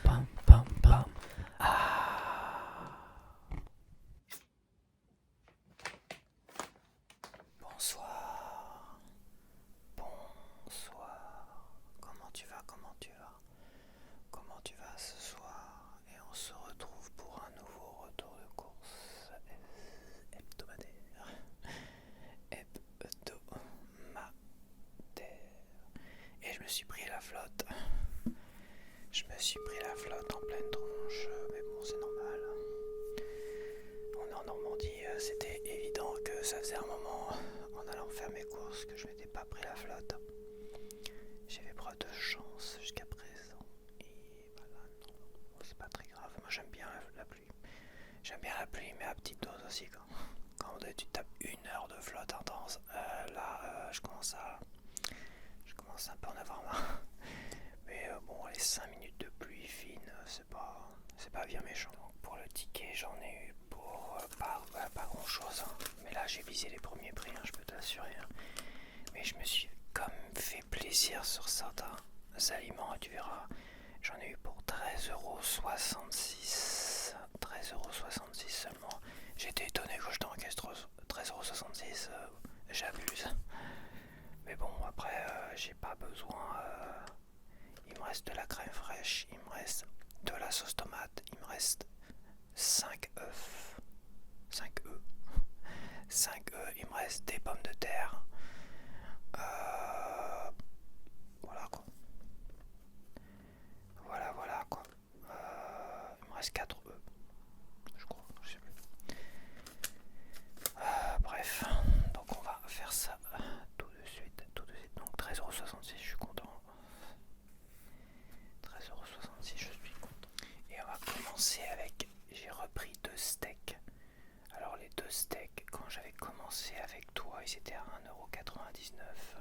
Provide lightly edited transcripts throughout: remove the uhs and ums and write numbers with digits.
Pam, pam, pam. Bonsoir. Bonsoir. Comment tu vas? Comment tu vas? Comment tu vas ce soir? Et on se retrouve pour un nouveau retour de course hebdomadaire. Et je me suis pris la flotte. Je me suis pris la flotte en pleine tronche, mais bon, c'est normal. On est en Normandie, c'était évident que ça faisait un moment, en allant faire mes courses, que je m'étais pas pris la flotte. J'ai fait preuve de chance jusqu'à présent. Et voilà, non, c'est pas très grave. Moi, j'aime bien la pluie. J'aime bien la pluie, mais à petite dose aussi. Quand tu tapes 1 heure de flotte intense, je commence un peu en avoir marre. Mais bon, les 5 minutes de pluie fine, c'est pas bien méchant. Donc pour le ticket, j'en ai eu pour pas grand chose. Mais là, j'ai visé les premiers prix, je peux t'assurer. Mais je me suis comme fait plaisir sur certains aliments, et tu verras. J'en ai eu pour 13,66 €. 13,66 € seulement. J'étais étonné que je t'encaisse 13,66 €. J'abuse. Mais bon, après, j'ai pas besoin. Il me reste de la crème fraîche, il me reste de la sauce tomate, il me reste 5 œufs. 5 œufs. 5 œufs, il me reste des pommes de terre. Voilà quoi. Voilà quoi. Il me reste 4 œufs. Je crois, je sais plus. Bref, donc on va faire ça tout de suite. Donc 13,66 €, je suis content. 13,66 €, je suis content. Et on va commencer avec, j'ai repris 2 steaks. Alors les 2 steaks, quand j'avais commencé avec toi, ils étaient à 1,99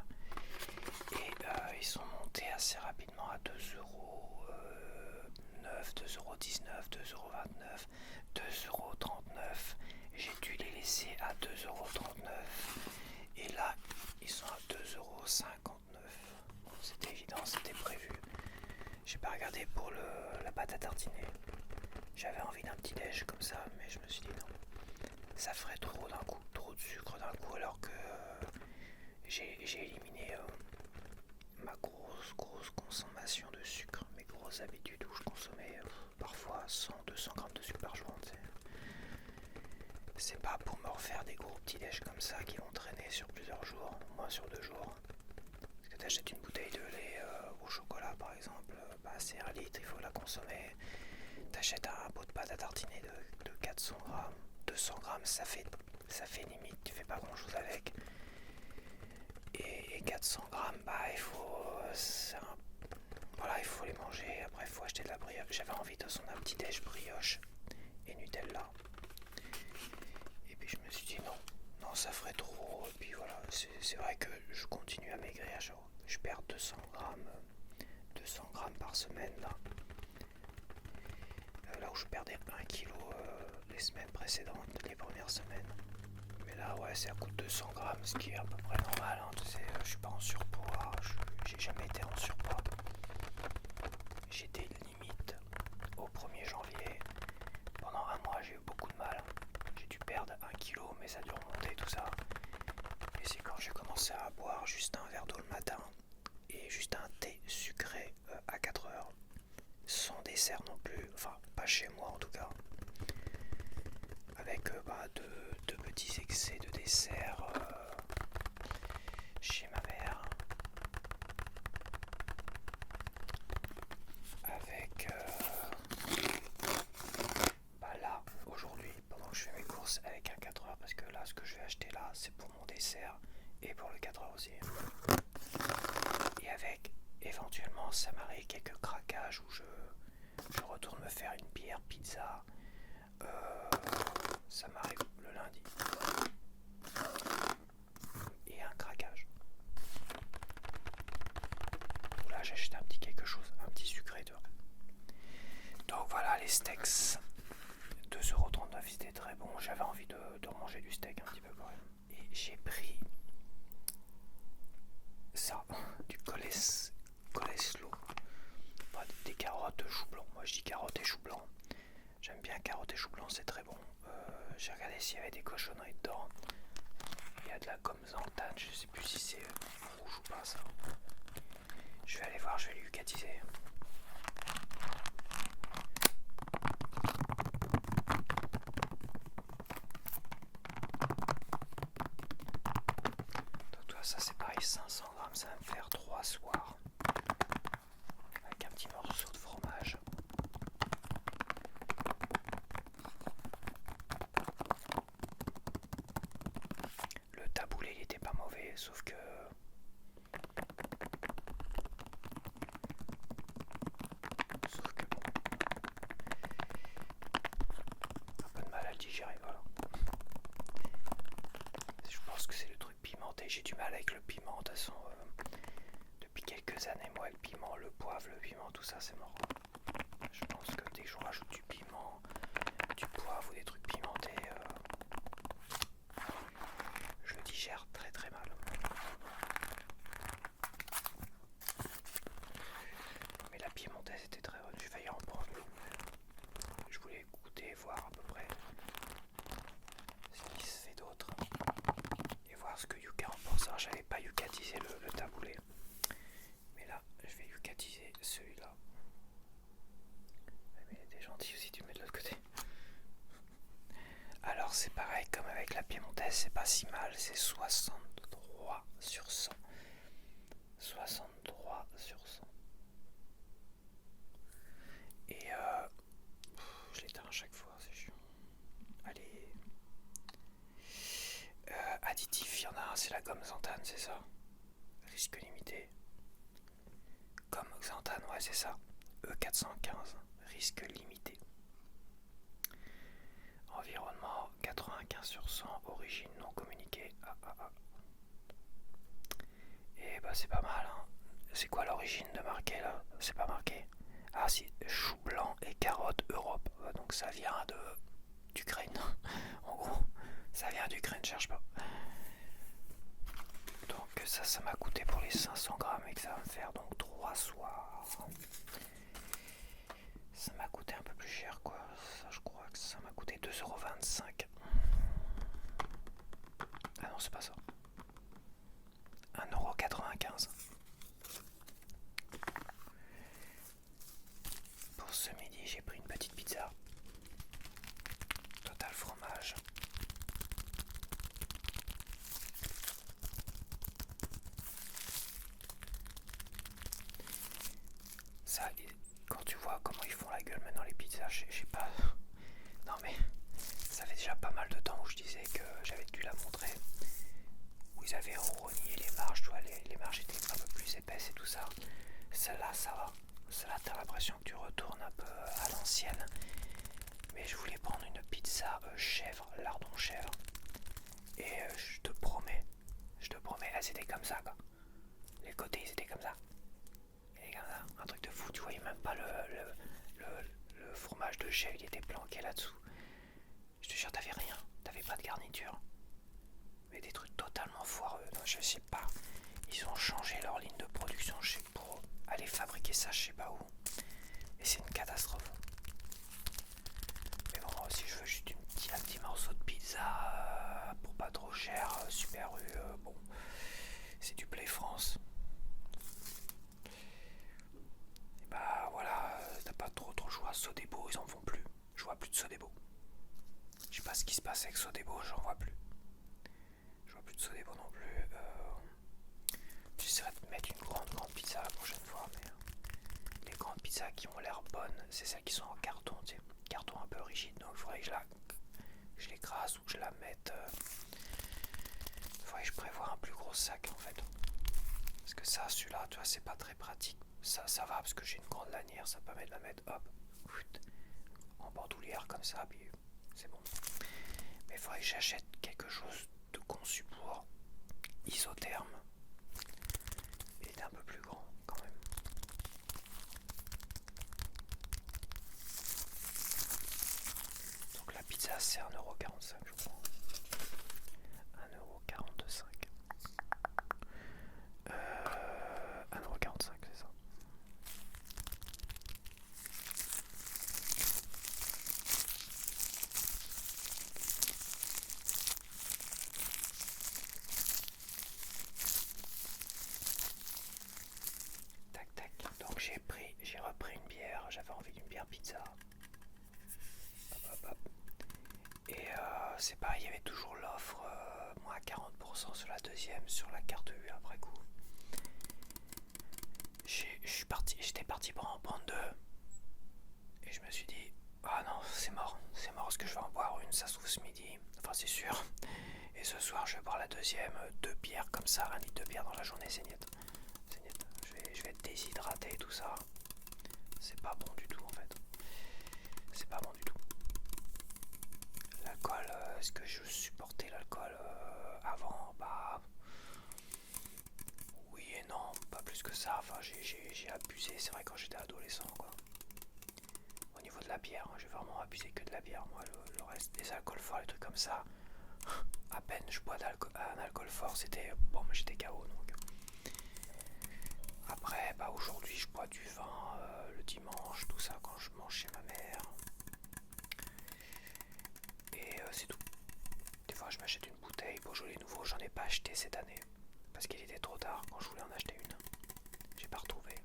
€. Et ils sont montés assez rapidement à 2,9 €, 2,19 €, 2,29 €, 2,39 €. J'ai dû les laisser à 2,39 €. Et là, ils sont à 2,59 €. Bon, c'était évident, c'était prévu. J'ai pas regardé pour la pâte à tartiner. J'avais envie d'un petit déj comme ça, mais je me suis dit non. Ça ferait trop d'un coup, trop de sucre d'un coup, alors que j'ai éliminé ma grosse consommation de sucre, mes grosses habitudes où je consommais parfois 100-200 grammes de sucre par jour. C'est pas pour me refaire des gros petits déj comme ça qui vont traîner sur plusieurs jours, au moins sur 2 jours. Parce que t'achètes une bouteille de lait au chocolat par exemple, c'est 1 litre, il faut la consommer. T'achètes un pot de pâte à tartiner de 400 grammes, 200 grammes, ça fait limite, tu fais pas grand chose avec. Et 400 grammes, il faut les manger. Après, il faut acheter de la brioche. J'avais envie de son un petit déj brioche et Nutella. Et puis je me suis dit non, ça ferait trop. Et puis voilà, c'est vrai que je continue à maigrir. Je perds 200 grammes par semaine là. Là où je perdais 1 kg les semaines précédentes, les premières semaines. Mais là, ouais, c'est à coup de 200 grammes, ce qui est à peu près normal. Tu sais, je suis pas en surpoids, j'ai jamais été en surpoids. J'étais limite au 1er janvier. Pendant un mois, j'ai eu beaucoup de mal. J'ai dû perdre 1 kg, mais ça a dû remonter tout ça. Et c'est quand j'ai commencé à boire juste un verre d'eau le matin et juste un thé sucré à 4 heures. Sans dessert non plus, enfin pas chez moi en tout cas. Avec de petits excès de dessert chez ma mère. Avec là, aujourd'hui, pendant que je fais mes courses avec un 4 heures, parce que là, ce que je vais acheter là, c'est pour mon dessert et pour le 4 heures aussi. Et avec, éventuellement, ça m'arrive quelques craquages où je retourne me faire une bière, pizza. Ça m'arrive le lundi. Et un craquage. Là, j'achète un petit quelque chose, un petit sucré dehors. Donc voilà, les steaks. 2,39 €, c'était très bon. J'avais envie de manger du steak un petit peu quand même. Et j'ai pris ça. choux blancs, c'est très bon. J'ai regardé s'il y avait des cochonneries dedans. Il y a de la gomme xanthane, je sais plus si c'est rouge ou pas ça. Je vais aller voir, je vais lui catiser. Donc toi ça c'est pareil, 500 grammes, ça va me faire 3 soirs. Avec un petit morceau de fromage. Le taboulé il était pas mauvais, sauf que bon, un peu de mal à le digérer, voilà. Je pense que c'est le truc pimenté, j'ai du mal avec le piment, de toute façon, depuis quelques années, moi le piment, le poivre, le piment, tout ça c'est mort. Je pense que dès que je rajoute du piment, du poivre ou des trucs pimentés, je le digère très très mal. Mais la piémontaise était très bonne, j'ai failli en prendre une. Je voulais goûter, voir à peu près ce qui se fait d'autre et voir ce que Yuka en pense. Alors j'avais pas yucatisé le taboulé, mais là je vais yucatiser celui-là. Mais il était gentil aussi, tu le mets de l'autre côté. Alors c'est pareil comme avec la piémontaise, c'est pas si mal, c'est 63 sur 100. 63 sur 100. Et je l'éteins à chaque fois, c'est chiant. Allez. Additif, il y en a un, c'est la gomme xanthane, c'est ça. Risque limité. Gomme xanthane, ouais, c'est ça. E415, risque limité. Environnement 95 sur 100, origine non communiquée. Et bah c'est pas mal, hein. C'est quoi l'origine de marqué là? C'est pas marqué. Ah si, chou blanc et carottes Europe. Donc ça vient d'Ukraine. En gros, ça vient d'Ukraine, cherche pas. Donc ça m'a coûté pour les 500 grammes et que ça va me faire donc 3 soirs. Ça m'a coûté un peu plus cher quoi. Ça, je crois que ça m'a coûté 2,25 €. Ah non, c'est pas ça. 1,95 €. Pour ce midi, j'ai pris une petite pizza. Total fromage. Ça, quand tu vois comment ils font la gueule maintenant les pizzas, je sais pas. Non mais, ça fait déjà pas mal de temps où je disais que j'avais dû la montrer. Où ils avaient rogné les marges, tu vois, les marges étaient un peu plus épaisses et tout ça. Celle-là, ça va. Celle-là, t'as l'impression que tu retournes un peu à l'ancienne. Mais je voulais prendre une pizza chèvre, lardon chèvre. Et je te promets, elles étaient comme ça quoi. Les côtés ils étaient comme ça. Et comme ça, un truc de fou, tu voyais même pas le fromage de chèvre, il était planqué là-dessous. Je te jure, t'avais rien, t'avais pas de garniture. Mais des trucs totalement foireux, non, je sais pas. Ils ont changé leur ligne de production, je sais pas, pour aller fabriquer ça, je sais pas où. Et c'est une catastrophe. Mais bon, si je veux juste un petit morceau de pizza pour pas trop cher, Super U, bon, c'est du Play France. Et bah voilà, t'as pas trop le choix. Sodebo, ils en font plus. Je vois plus de Sodebo. Je sais pas ce qui se passe avec Sodebo, j'en vois plus. Je vois plus de Sodebo non plus. J'essaierai de mettre une grande pizza la prochaine fois, mais les grandes pizzas qui ont l'air bonnes, c'est celles qui sont en carton, tu sais, carton un peu rigide. Donc il faudrait que je l'écrase ou que je la mette. Il faudrait que je prévoie un plus gros sac en fait. Parce que ça, celui-là, tu vois, c'est pas très pratique. Ça va parce que j'ai une grande lanière, ça permet de la mettre hop, en bandoulière comme ça, puis c'est bon. Mais il faudrait que j'achète quelque chose de conçu pour isotherme et d'un peu plus grand quand même. Donc la pizza c'est 1,45 € je crois. 1,45 €. 1,45 €, c'est ça. j'avais envie d'une bière pizza. Hop, hop, hop. Et c'est pareil, il y avait toujours l'offre moins 40% sur la deuxième, sur la carte U après coup. J'étais parti pour en prendre deux. Et je me suis dit, ah non, c'est mort, est-ce que je vais en boire une, ça se trouve ce midi, enfin c'est sûr. Et ce soir je vais boire la deuxième, 2 bières comme ça, 1 litre de bière dans la journée, c'est net. Je vais être déshydraté et tout ça. C'est pas bon du tout en fait. C'est pas bon du tout. L'alcool, est-ce que je supportais l'alcool avant? Bah oui et non, pas plus que ça. Enfin j'ai abusé, c'est vrai, quand j'étais adolescent quoi. Au niveau de la bière, j'ai vraiment abusé que de la bière. Moi le reste des alcools forts, les trucs comme ça, à peine je bois un alcool fort, c'était bon, j'étais KO donc. Après bah aujourd'hui je bois du vin le dimanche, tout ça quand je mange chez ma mère. Et c'est tout. Des fois je m'achète une bouteille Beaujolais nouveau, j'en ai pas acheté cette année. Parce qu'il était trop tard quand je voulais en acheter une. J'ai pas retrouvé.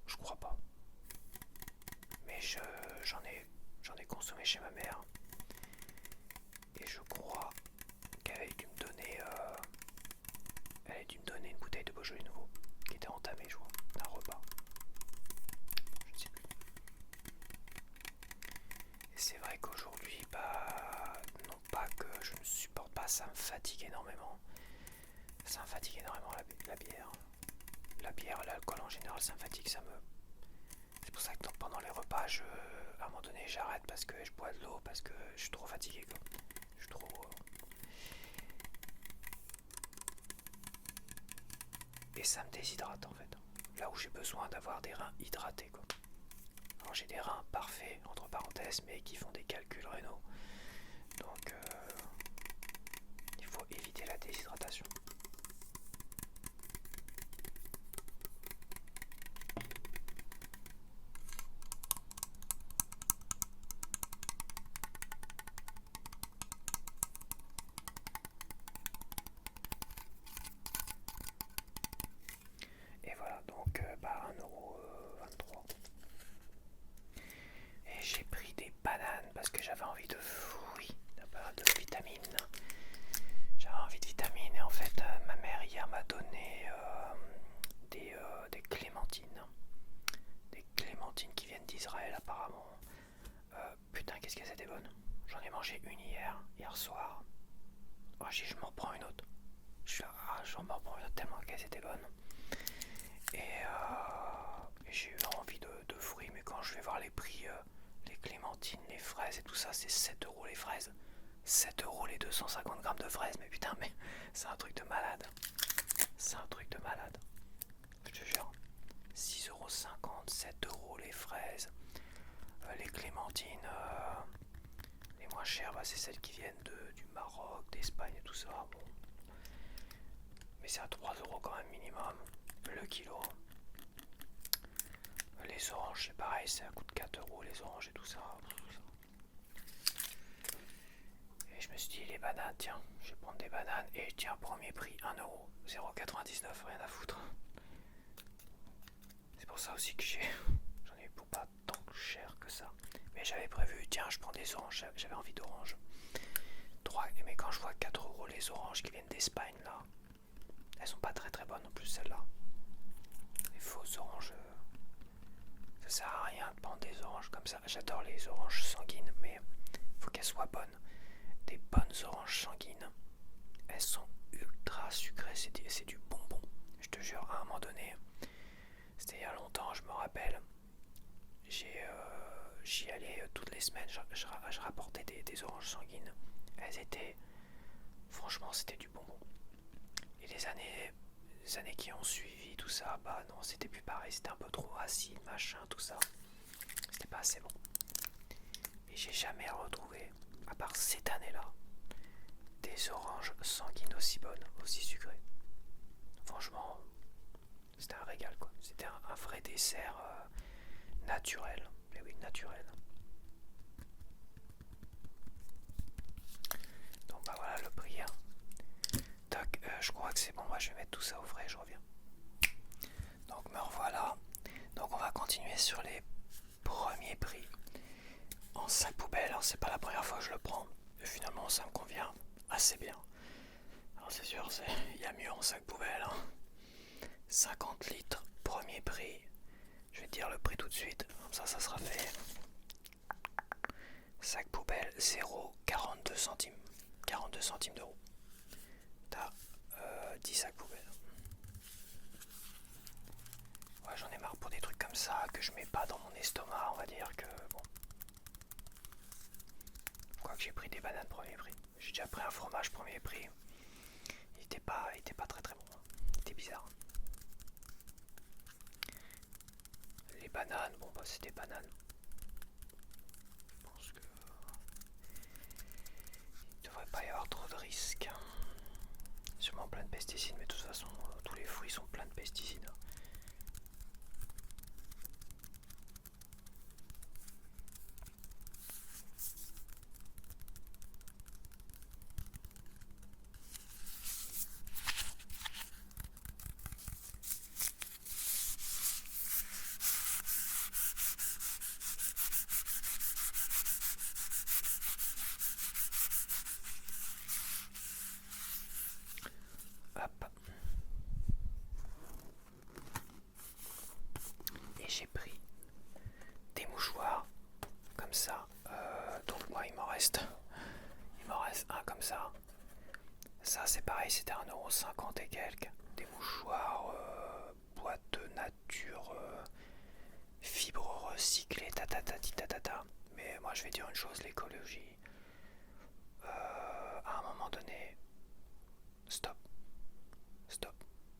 Je crois pas. Mais j'en ai consommé chez ma mère. Et je crois qu'elle avait dû me donner une bouteille de Beaujolais nouveau qui était entamée, je crois, d'un repas. Je ne sais plus. Et c'est vrai qu'aujourd'hui, bah non pas que je ne supporte pas, ça me fatigue énormément. Ça me fatigue énormément la bière. La bière, l'alcool en général, ça me fatigue, c'est pour ça que pendant les repas, à un moment donné, j'arrête parce que je bois de l'eau, parce que je suis trop fatigué, quoi. Je suis trop... Et ça me déshydrate, en fait. Là où j'ai besoin d'avoir des reins hydratés, quoi. Alors j'ai des reins parfaits, entre parenthèses, mais qui font des calculs rénaux. Donc, il faut éviter la déshydratation. Et voilà, donc 1,23€. Et j'ai pris des bananes parce que j'avais envie de fruits, de vitamines. J'avais envie de vitamines et en fait ma mère hier m'a donné des clémentines. Des clémentines qui viennent d'Israël apparemment. Putain, qu'est-ce qu'elles étaient bonnes. J'en ai mangé une hier soir. Oh, je m'en prends une autre. J'en m'en prends une autre tellement qu'elles étaient bonnes. Et j'ai eu envie de fruits, mais quand je vais voir les prix, les clémentines, les fraises et tout ça, c'est 7€ les fraises. 7€ les 250 grammes de fraises, mais putain, mais c'est un truc de malade. C'est un truc de malade. Je te jure. 6,50€, 7€ les fraises. Les clémentines, les moins chères, bah, c'est celles qui viennent du Maroc, d'Espagne et tout ça. Bon. Mais c'est à 3€ quand même minimum, le kilo. Les oranges, c'est pareil, ça coûte 4€ les oranges et tout ça. Et je me suis dit, les bananes, tiens, je vais prendre des bananes. Et tiens, premier prix, 1€, 0,99€, rien à foutre. C'est pour ça aussi que j'en ai eu pour pas tant cher que ça. Mais j'avais prévu, tiens, je prends des oranges, j'avais envie d'oranges. Mais quand je vois 4€ les oranges qui viennent d'Espagne, là, elles sont pas très très bonnes non plus, celles-là. Les fausses oranges, ça sert à rien de prendre des oranges comme ça. J'adore les oranges sanguines, mais faut qu'elles soient bonnes. Des bonnes oranges sanguines, elles sont ultra sucrées, c'est du bonbon. Je te jure, à un moment donné, c'était il y a longtemps, je me rappelle, j'y allais toutes les semaines, je rapportais des oranges sanguines. Elles étaient, franchement, c'était du bonbon. Et les années qui ont suivi, tout ça, bah non, c'était plus pareil, c'était un peu trop acide, machin, tout ça. C'était pas assez bon. Et j'ai jamais retrouvé, à part cette année-là, des oranges sanguines aussi bonnes, aussi sucrées. Franchement, c'était un régal, quoi. C'était un vrai dessert naturel. Mais oui, naturel. Donc bah voilà le prix. Hein. Tac, je crois que c'est bon. Moi je vais mettre tout ça au frais, je reviens. Donc me revoilà. Donc on va continuer sur les produits premier prix en sac poubelle. Alors c'est pas la première fois que je le prends, et finalement ça me convient assez bien. Alors c'est sûr, il y a mieux en sac poubelle, hein. 50 litres, premier prix. Je vais te dire le prix tout de suite, comme ça sera fait. Sac poubelle 0,42 centimes. 42 centimes d'euros. T'as 10 sacs poubelles. Ouais, j'en ai marre pour des trucs comme ça que je mets pas dans mon estomac, on va dire que bon. Quoique j'ai pris des bananes premier prix. J'ai déjà pris un fromage premier prix. Il était pas très très bon. Il était bizarre. Les bananes, bon bah c'est des bananes. Je pense que il devrait pas y avoir trop de risques. Sûrement plein de pesticides, mais de toute façon tous les fruits sont pleins de pesticides. Hop. Et j'ai pris des mouchoirs comme ça. Donc moi il m'en reste un comme ça. Ça c'est pareil, c'était 1,50€ et quelques. Des mouchoirs boîte de nature, fibres recyclées, tatata. Mais moi je vais dire une chose, l'écologie, à un moment donné, stop.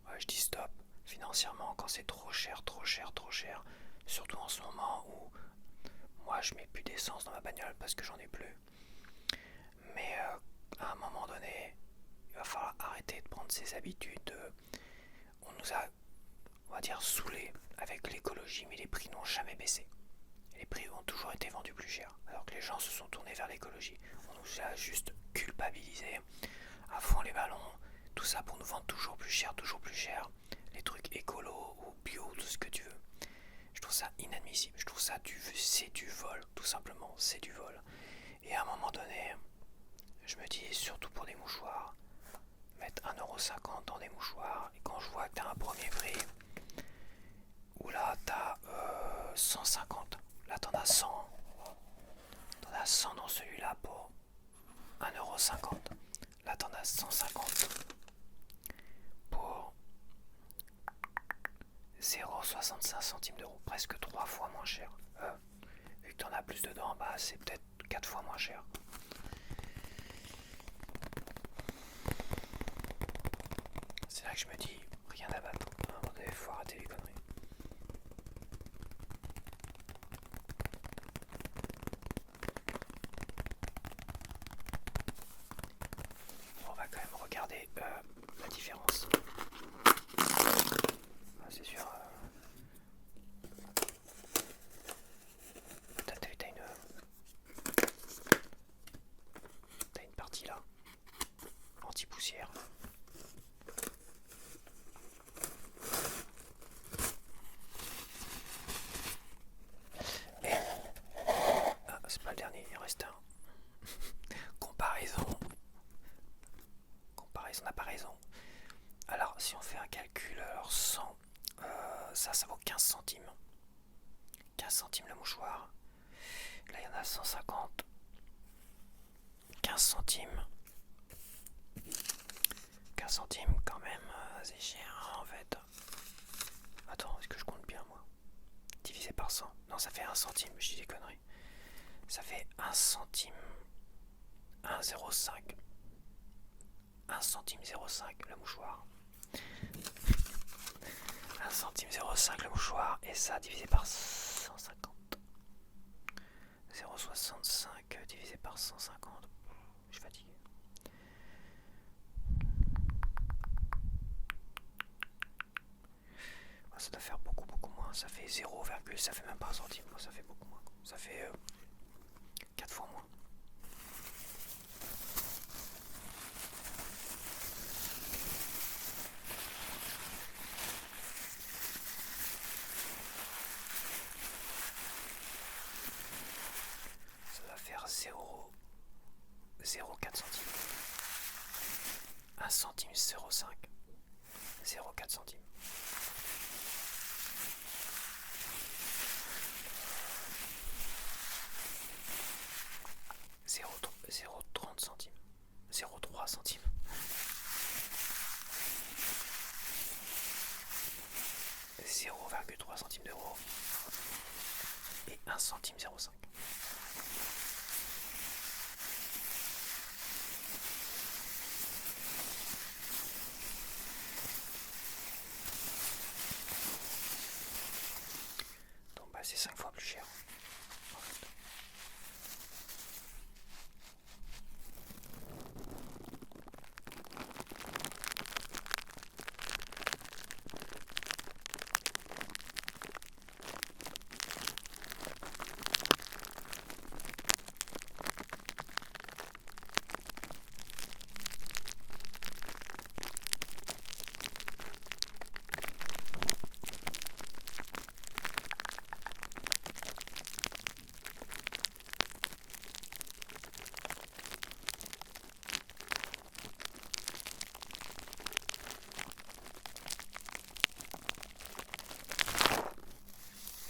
Ouais, je dis stop. Financièrement, quand c'est trop cher, surtout en ce moment où moi je mets plus d'essence dans ma bagnole parce que j'en ai plus. Mais à un moment donné, il va falloir arrêter de prendre ces habitudes. On nous a, on va dire, saoulés avec l'écologie, mais les prix n'ont jamais baissé. Les prix ont toujours été vendus plus cher, alors que les gens se sont tournés vers l'écologie. On nous a juste culpabilisés à fond les ballons, tout ça pour nous vendre toujours plus cher, les trucs écolo ou bio, tout ce que tu veux. Je trouve ça inadmissible, je trouve ça c'est du vol, tout simplement, c'est du vol. Et à un moment donné, je me dis, surtout pour des mouchoirs, mettre 1,50€ dans des mouchoirs, et quand je vois que t'as un premier prix, où là t'as 150, là t'en as 100, dans celui-là pour 1,50€, là t'en as 150 pour 0,65 centimes d'euros, presque 3 fois moins cher. Vu que t'en as plus dedans, bah c'est peut-être 4 fois moins cher. C'est là que je me dis, rien à battre. À un moment donné, faut arrêter les conneries. On va quand même regarder la différence. Ah, c'est sûr. T'as une partie là, anti-poussière. C'est pas le dernier, il reste un. Comparaison, n'a pas raison. Alors, si on fait un calcul, alors 100, ça vaut 15 centimes. 15 centimes le mouchoir. Là, il y en a 150. 15 centimes. 15 centimes, quand même, c'est cher, en fait. Attends, est-ce que je compte bien, moi? Divisé par 100. Non, ça fait 1 centime, je dis des conneries. Ça fait 1 centime. 1,05. 1 centime 0,5 le mouchoir. 1 centime 0,5 le mouchoir. Et ça divisé par 150. 0,65 divisé par 150. Je suis fatigué. Ça doit faire beaucoup moins. Ça fait 0, ça fait même pas 1 centime. Ça fait beaucoup moins. Ça fait 4 fois moins. 0,04 centimes. 1 centime 0,5. 0,4 centimes. 0,30 centimes. 0,3 centimes. 0,3 centimes d'euros. Et 1 centime 0,5. Donc bah c'est 5 fois plus cher. En fait.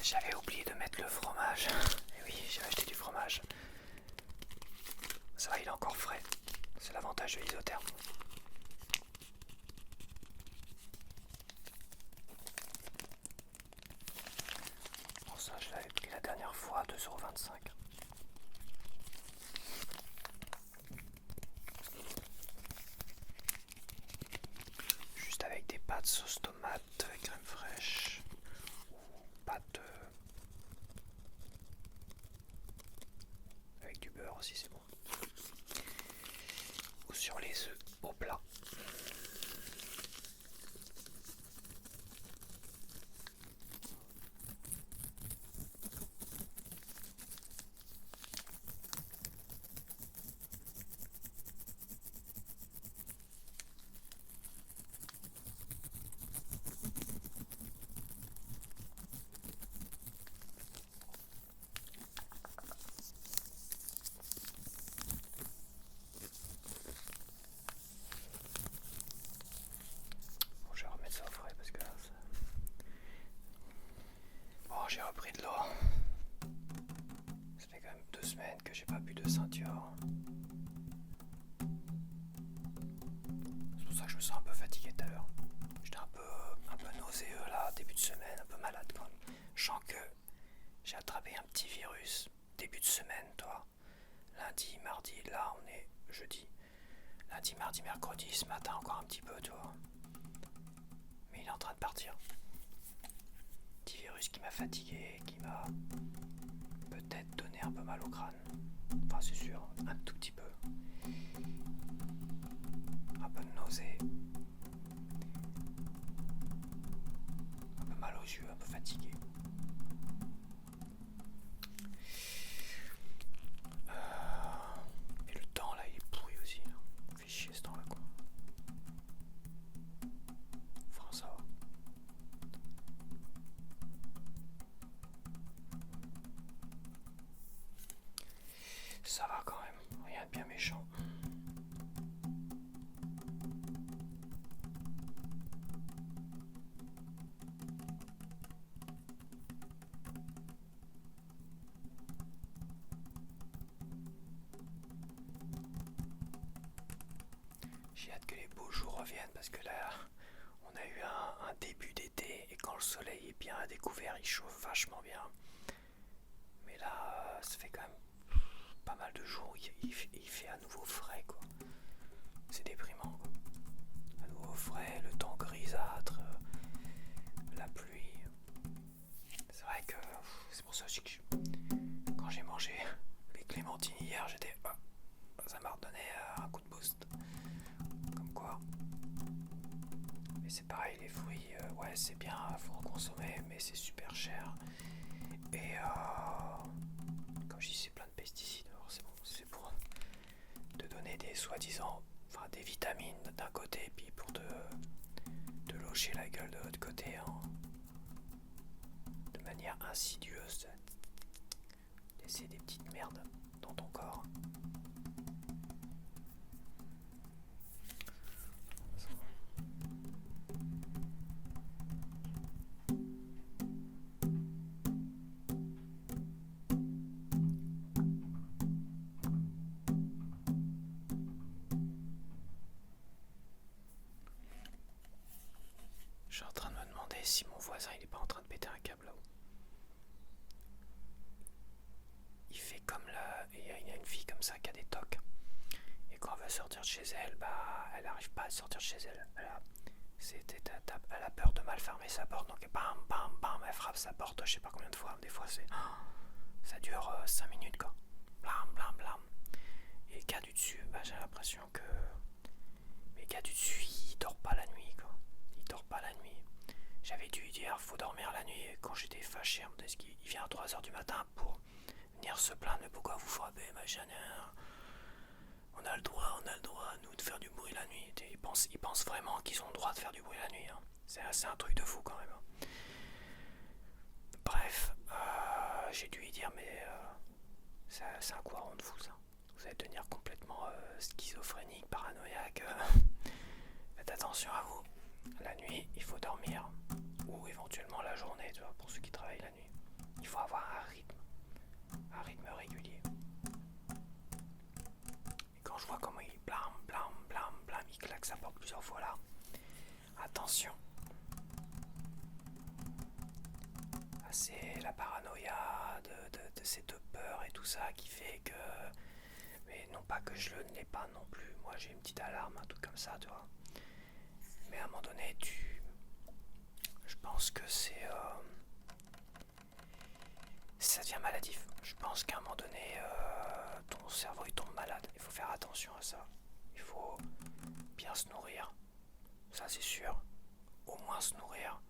J'avais oublié de mettre le fromage. Et oui, j'ai acheté du fromage. Ça va, il est encore frais. C'est l'avantage de l'isotherme. Bon, ça, je l'avais pris la dernière fois à 2,25 €. Juste avec des pâtes sauce tomate, crème fraîche. Pâtes avec du beurre aussi, c'est bon. Ou sur les œufs au plat. Bon, je vais remettre ça au frais parce que là, ça... Bon, j'ai repris de l'eau. Ça fait quand même 2 semaines que j'ai pas bu de ceinture. C'est pour ça que je me sens un peu fatigué tout à l'heure. J'étais un peu nauséeux là, début de semaine, un peu malade quand même. Je sens que j'ai attrapé un petit virus début de semaine, toi. Lundi, mardi, là on est jeudi. Lundi, mardi, mercredi, ce matin encore un petit peu, tu vois. Mais il est en train de partir. Petit virus qui m'a fatigué, qui m'a peut-être donné un peu mal au crâne. Enfin c'est sûr, un tout petit peu. Un peu de nausée. Un peu mal aux yeux, un peu fatigué. Et le temps là il est pourri aussi. On fait chier ce temps là quoi. Enfin ça va. Ça va quand même, rien de bien méchant. J'ai hâte que les beaux jours reviennent parce que là on a eu un début d'été et quand le soleil est bien à découvert il chauffe vachement bien. Mais là ça fait quand même pas mal de jours où il fait à nouveau frais quoi. C'est déprimant quoi. À nouveau frais, le temps grisâtre, la pluie. C'est vrai que c'est pour ça aussi que quand j'ai mangé les clémentines hier j'étais... ça m'a redonné un coup de boost. Comme quoi. Mais c'est pareil, les fruits, ouais c'est bien, faut en consommer, mais c'est super cher. Et comme je dis, c'est plein de pesticides. Alors c'est bon, c'est pour te donner des soi-disant, enfin des vitamines d'un côté, puis pour te loger la gueule de l'autre côté, hein, de manière insidieuse. C'est des petites merdes. dans ton corps. Je suis en train de me demander si mon voisin il est pas en train de péter un câble là-haut. Il fait comme là, il y a une fille comme ça qui a des tocs. Et quand elle veut sortir de chez elle, bah elle arrive pas à sortir de chez elle. Elle a peur de mal fermer sa porte, donc bam bam bam, elle frappe sa porte je sais pas combien de fois. Des fois ça dure 5 minutes quoi. Blam blam blam. Et le gars du dessus, bah j'ai l'impression que. Mais le gars du dessus il dort pas la nuit quoi. Il dort pas la nuit. J'avais dû lui dire faut dormir la nuit et quand j'étais fâché, il vient à 3h du matin pour venir se plaindre, mais pourquoi vous frappez machin. On a le droit, nous, de faire du bruit la nuit. Ils pensent vraiment qu'ils ont le droit de faire du bruit la nuit. Hein. C'est un truc de fou quand même. Hein. Bref, j'ai dû lui dire, mais c'est un courant de fou ça. Vous allez devenir complètement schizophrénique, paranoïaque. Faites attention à vous. La nuit, il faut dormir. Ou éventuellement la journée, tu vois, pour ceux qui travaillent la nuit. Il faut avoir un rythme régulier. Quand je vois comment il blam blam blam blam, il claque sa porte plusieurs fois là. Attention. C'est la paranoïa de cette peur et tout ça qui fait que. Mais non pas que je ne l'ai pas non plus. Moi j'ai une petite alarme, un truc comme ça, tu vois. Mais à un moment donné, je pense que ça devient maladif. Je pense qu'à un moment donné, ton cerveau il tombe malade. Il faut faire attention à ça. Il faut bien se nourrir. Ça c'est sûr. Au moins se nourrir.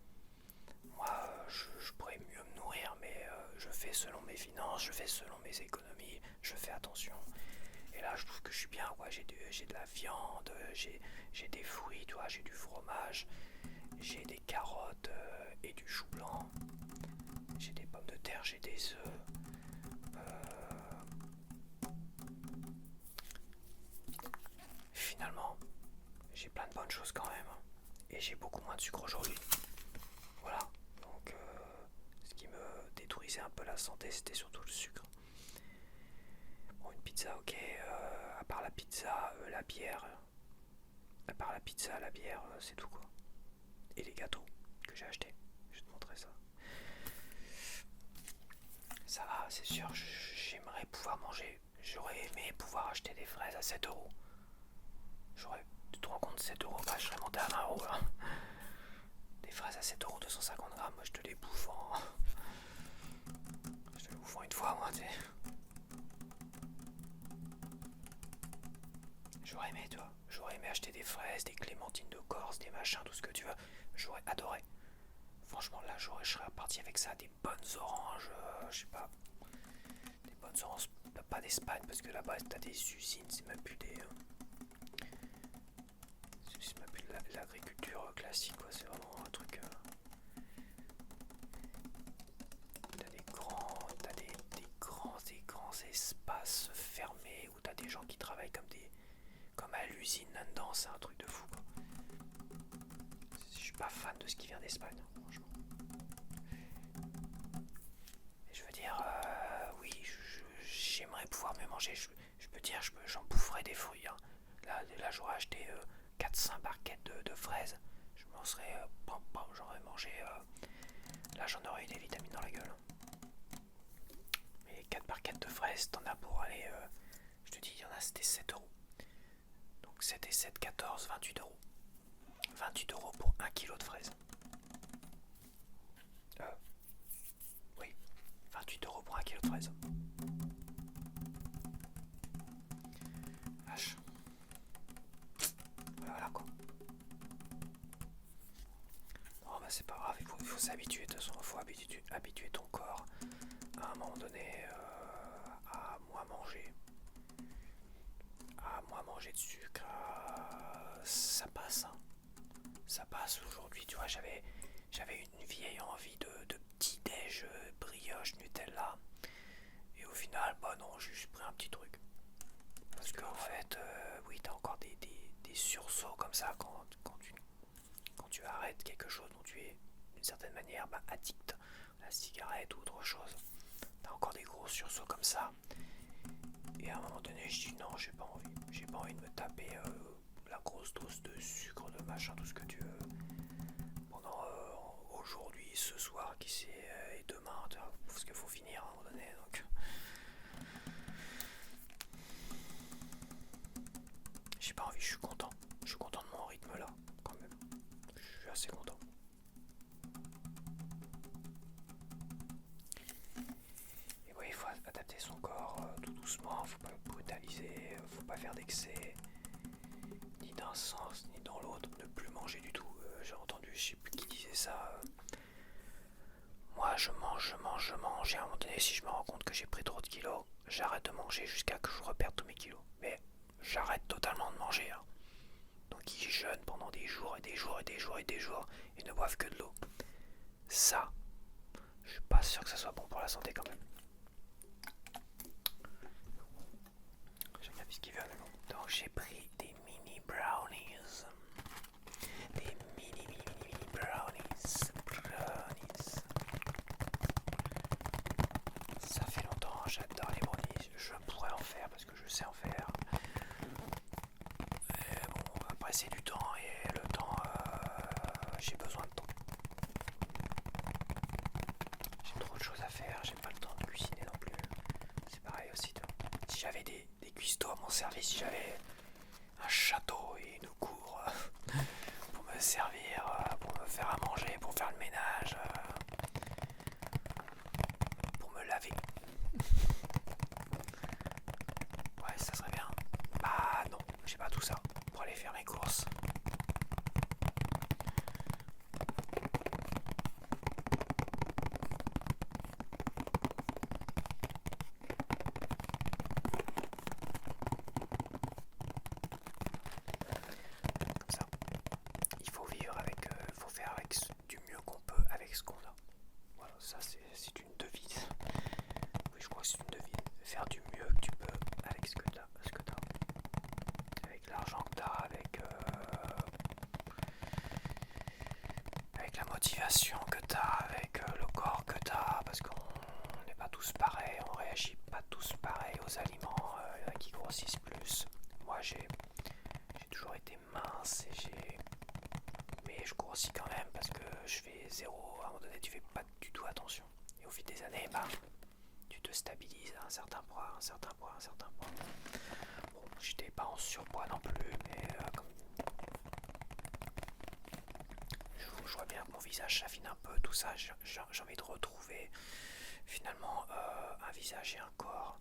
Moi, je pourrais mieux me nourrir, mais je fais selon mes finances, je fais selon mes économies, je fais attention. Et là, je trouve que je suis bien. Ouais, j'ai de la viande, j'ai des fruits, tu vois, j'ai du fromage, j'ai des carottes et du chou blanc. J'ai des pommes de terre, j'ai des œufs. Finalement, j'ai plein de bonnes choses quand même. Et j'ai beaucoup moins de sucre aujourd'hui. Voilà. Donc, ce qui me détruisait un peu la santé, c'était surtout le sucre. Bon, une pizza, ok. À part la pizza, la bière. À part la pizza, la bière, c'est tout quoi. Et les gâteaux que j'ai achetés. Je vais te montrer ça. Ça va, c'est sûr, j'aimerais pouvoir manger. J'aurais aimé pouvoir acheter des fraises à 7€. Tu te rends compte, 7€, bah je serais monté à 20€ là. Des fraises à 7€, 250 grammes, moi je te les bouffe en. Je te les bouffe en une fois, moi, tu sais. J'aurais aimé, toi. J'aurais aimé acheter des fraises, des clémentines de Corse, des machins, tout ce que tu veux. J'aurais adoré. Franchement, là, je serais reparti avec ça, des bonnes oranges, je sais pas. Des bonnes oranges, pas d'Espagne, parce que là-bas, t'as des usines, c'est même plus des. C'est même plus de l'agriculture classique, quoi. C'est vraiment un truc. T'as des grands espaces fermés où t'as des gens qui travaillent comme à l'usine là-dedans, c'est un truc de fou, quoi. Je suis pas fan de ce qui vient d'Espagne, franchement. Et je veux dire, oui, j'aimerais pouvoir me manger. Je peux dire, j'en boufferais des fruits. Hein. Là j'aurais acheté 4-5 barquettes de fraises. Je m'en serais, j'aurais mangé. Là, j'en aurais eu des vitamines dans la gueule. Mais 4 barquettes de fraises, t'en as pour aller. Je te dis, il y en a, c'était 7€. Donc 7 et 7, 14, 28€. 28€ pour 1 kg de fraises. Oui, 28€ pour 1 kg de fraises. Vache. Voilà quoi. Non, bah c'est pas grave, il faut s'habituer. De toute façon, il faut habituer ton corps à un moment donné à moins manger. À moins manger de sucre. Ça passe. Hein. Ça passe aujourd'hui, tu vois, j'avais une vieille envie de petit déj brioche Nutella. Et au au final, bah non, j'ai juste pris un petit truc. Parce qu'en fait, oui, t'as encore des sursauts comme ça quand tu arrêtes quelque chose dont tu es d'une certaine manière addict, la cigarette ou autre chose. T'as encore des gros sursauts comme ça. Et à un moment donné, je dis non, j'ai pas envie. J'ai pas envie de me taper la grosse dose de sucre, de machin, tout ce que tu veux. Pendant aujourd'hui, ce soir, qui sait, et demain, parce qu'il faut finir à un moment donné. Donc, j'ai pas envie, je suis content. Je suis content de mon rythme là, quand même. Je suis assez content. Et oui, il faut adapter son corps tout doucement, faut pas brutaliser, faut pas faire d'excès, ni d'un sens ni dans l'autre, ne plus manger du tout. J'ai entendu, je sais plus qui disait ça. Moi, je mange, et à un moment donné, si je me rends compte que j'ai pris trop de kilos, j'arrête de manger jusqu'à que je reperde tous mes kilos. Mais j'arrête totalement de manger. Hein. Donc ils jeûnent pendant des jours et des jours et des jours et des jours et ne boivent que de l'eau. Ça, je suis pas sûr que ça soit bon pour la santé quand même. Chacun fait ce qu'il veut, mais bon. Donc j'ai pris des mini brownies. Des mini brownies. Ça fait longtemps, j'adore les brownies. Je pourrais en faire parce que je sais en faire. Et bon, après c'est du temps et le temps, j'ai besoin de temps. J'ai trop de choses à faire, j'ai pas le temps de cuisiner non plus. C'est pareil aussi. Si j'avais des cuistots à mon service, si j'avais un château et une cour pour me servir, pour me faire à manger, pour faire le ménage, pour me laver. Ouais, ça serait bien. Bah non, j'ai pas tout ça pour aller faire mes courses. Comme ça, il faut vivre avec, faut faire avec du mieux qu'on peut avec ce qu'on a. Voilà, ça c'est une devise. Oui, je crois que c'est une devise. Faire du mieux que tu peux avec ce que tu as. Avec l'argent que tu as, avec la motivation que tu as, avec le corps que tu as, parce qu'on n'est pas tous pareils, on réagit pas tous pareil aux aliments, il y en a qui grossissent plus. Moi j'ai toujours été mince mais je grossis quand même parce que je fais zéro, à un moment donné tu fais pas du tout attention. Et au fil des années, tu te stabilises à un certain poids. Bon, j'étais pas en surpoids non plus, mais comme je vois bien que mon visage s'affine un peu, tout ça, j'ai envie de retrouver finalement un visage et un corps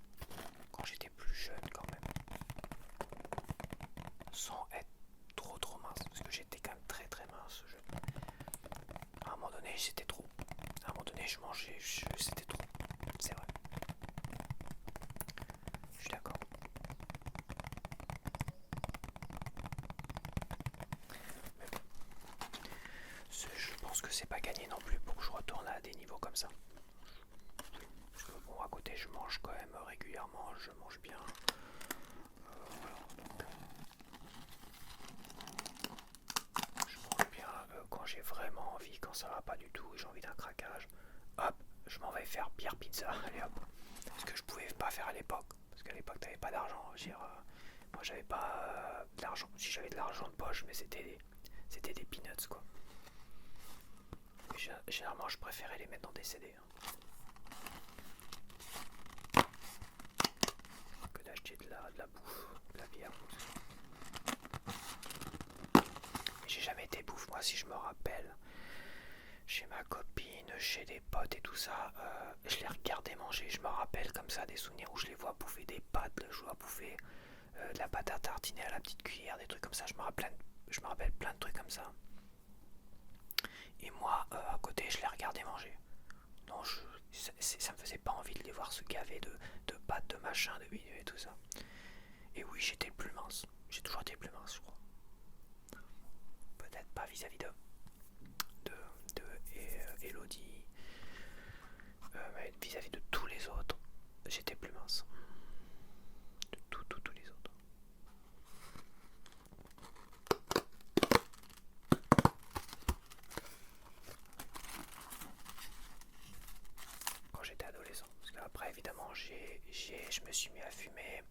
quand j'étais plus jeune quand même, sans être trop mince, parce que j'étais quand même très mince jeune. À un moment donné c'était trop, à un moment donné je mangeais, c'était trop, c'est vrai, je suis d'accord. Mais bon, je pense que c'est pas gagné non plus pour que je retourne à des niveaux comme ça. Parce que bon, à côté je mange quand même régulièrement, je mange bien. Voilà, donc, je mange bien quand j'ai vraiment envie, quand ça va pas du tout, j'ai envie d'un craquage. Hop, je m'en vais faire bière pizza, allez hop. Ce que je pouvais pas faire à l'époque, parce qu'à l'époque t'avais pas d'argent. Moi j'avais pas d'argent, si j'avais de l'argent de poche, mais c'était des peanuts quoi. Généralement je préférais les mettre dans des CD. Que d'acheter de la bouffe, de la bière. Mais j'ai jamais été bouffe, moi si je me rappelle, chez ma copine, chez des potes et tout ça, je les regardais manger, je me rappelle comme ça des souvenirs où je les vois bouffer des pâtes, je vois bouffer de la pâte à tartiner à la petite cuillère, des trucs comme ça, je me rappelle plein de trucs comme ça. Et moi, à côté, je les regardais manger. Non, ça me faisait pas envie de les voir se gaver de pâtes, de machin, de bidule et tout ça. Et oui, j'étais le plus mince. J'ai toujours été le plus mince, je crois. Peut-être pas vis-à-vis de Elodie, mais vis-à-vis de tous les autres, j'étais plus mince. De tous les autres. Quand j'étais adolescent. Parce qu'après, évidemment, je me suis mis à fumer.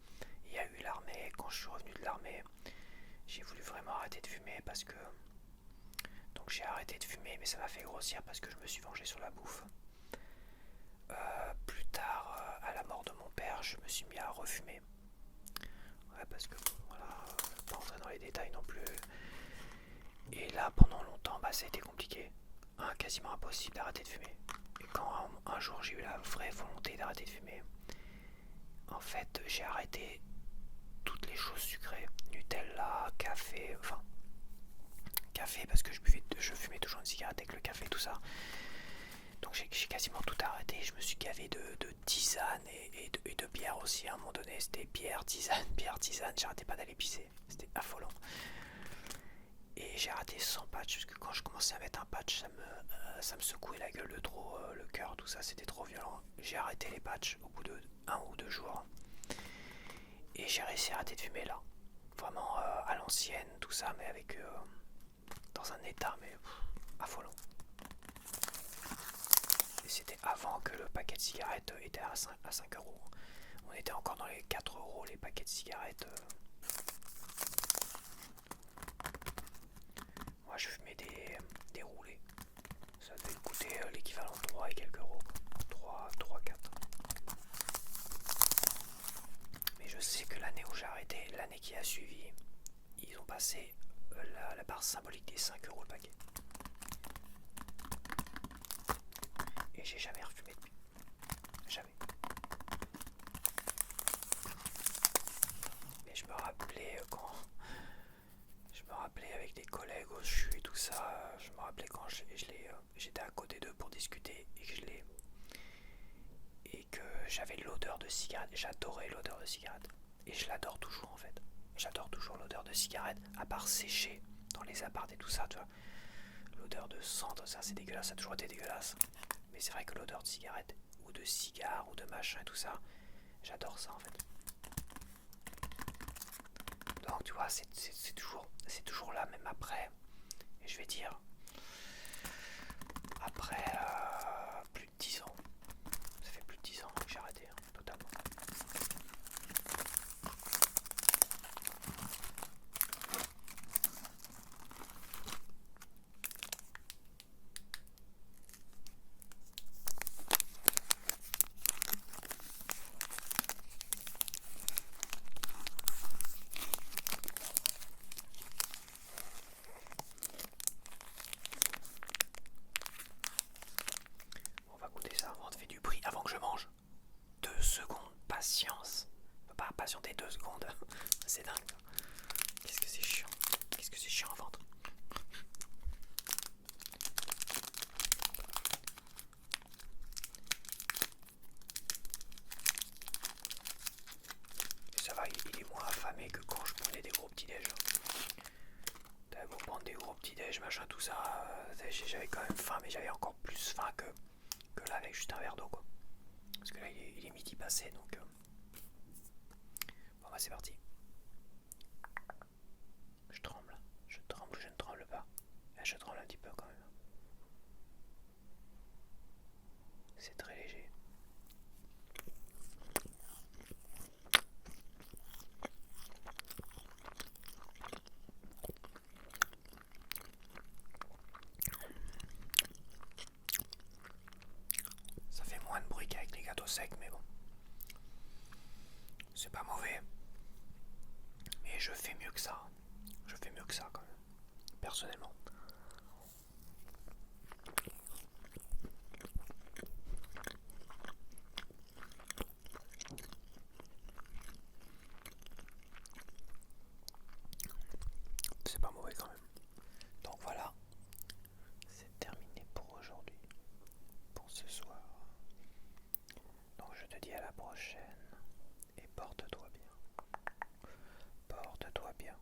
Il y a eu l'armée. Quand je suis revenu de l'armée, j'ai voulu vraiment arrêter de fumer parce que... Donc j'ai arrêté de fumer, mais ça m'a fait grossir parce que je me suis vengé sur la bouffe. Plus tard, à la mort de mon père, je me suis mis à refumer. Ouais, parce que bon, voilà, pas entrer dans les détails non plus. Et là, pendant longtemps, ça a été compliqué. Quasiment impossible d'arrêter de fumer. Et quand un jour j'ai eu la vraie volonté d'arrêter de fumer, en fait, j'ai arrêté toutes les choses sucrées. Nutella, café, enfin... Café parce que je fumais toujours une cigarette avec le café, tout ça. Donc j'ai quasiment tout arrêté. Je me suis gavé de tisane et de bière aussi. À un moment donné, c'était bière, tisane. J'arrêtais pas d'aller pisser. C'était affolant. Et j'ai arrêté sans patch parce que quand je commençais à mettre un patch, ça me secouait la gueule de trop, le cœur, tout ça, c'était trop violent. J'ai arrêté les patchs au bout de 1 ou 2 jours. Et j'ai réussi à arrêter de fumer là. Vraiment à l'ancienne, tout ça, mais avec... dans un état, mais affolant. Et c'était avant que le paquet de cigarettes était à 5 euros. On était encore dans les 4 euros les paquets de cigarettes. Moi je fumais des roulés. Ça devait coûter l'équivalent de 3 et quelques euros. 3, 4. Mais je sais que l'année où j'ai arrêté, l'année qui a suivi, ils ont passé la barre symbolique des 5 euros le paquet. Et j'ai jamais refumé depuis. Jamais. Mais je me rappelais je me rappelais avec des collègues au CHU et tout ça. Je me rappelais quand j'étais à côté d'eux pour discuter et que j'avais l'odeur de cigarette. J'adorais l'odeur de cigarette. Et je l'adore toujours en fait. J'adore toujours l'odeur de cigarette, à part sécher dans les apparts et tout ça, tu vois. L'odeur de cendre, ça c'est dégueulasse, ça a toujours été dégueulasse. Mais c'est vrai que l'odeur de cigarette, ou de cigare, ou de machin et tout ça, j'adore ça en fait. Donc tu vois, c'est toujours là, même après. Et je vais dire, après plus de 10 ans, ça fait plus de 10 ans que j'ai arrêté, totalement. On va goûter ça, on fait du bruit avant que je mange. 2 secondes, patience. On peut pas patienter 2 secondes. C'est dingue. Qu'est-ce que c'est chiant. Qu'est-ce que c'est chiant à vendre. Et ça va, il est moins affamé que quand je prenais des gros petits déj. T'avais beau prendre des gros petits déj, machin, tout ça. J'avais quand même faim, mais j'avais encore plus faim que là avec juste un verre d'eau, quoi. Parce que là, il est midi passé, donc... Bon, bah c'est parti. Je tremble, je ne tremble pas. Là, je tremble un petit peu quand même. C'est très léger. Ça fait moins de bruit qu'avec les gâteaux secs, mais bon. C'est pas mauvais. Mais je fais mieux que ça. Je fais mieux que ça quand même. Personnellement. C'est pas mauvais quand même. Donc voilà. C'est terminé pour aujourd'hui. Pour ce soir. Donc je te dis à la prochaine. Et porte-toi bien. Porte-toi bien.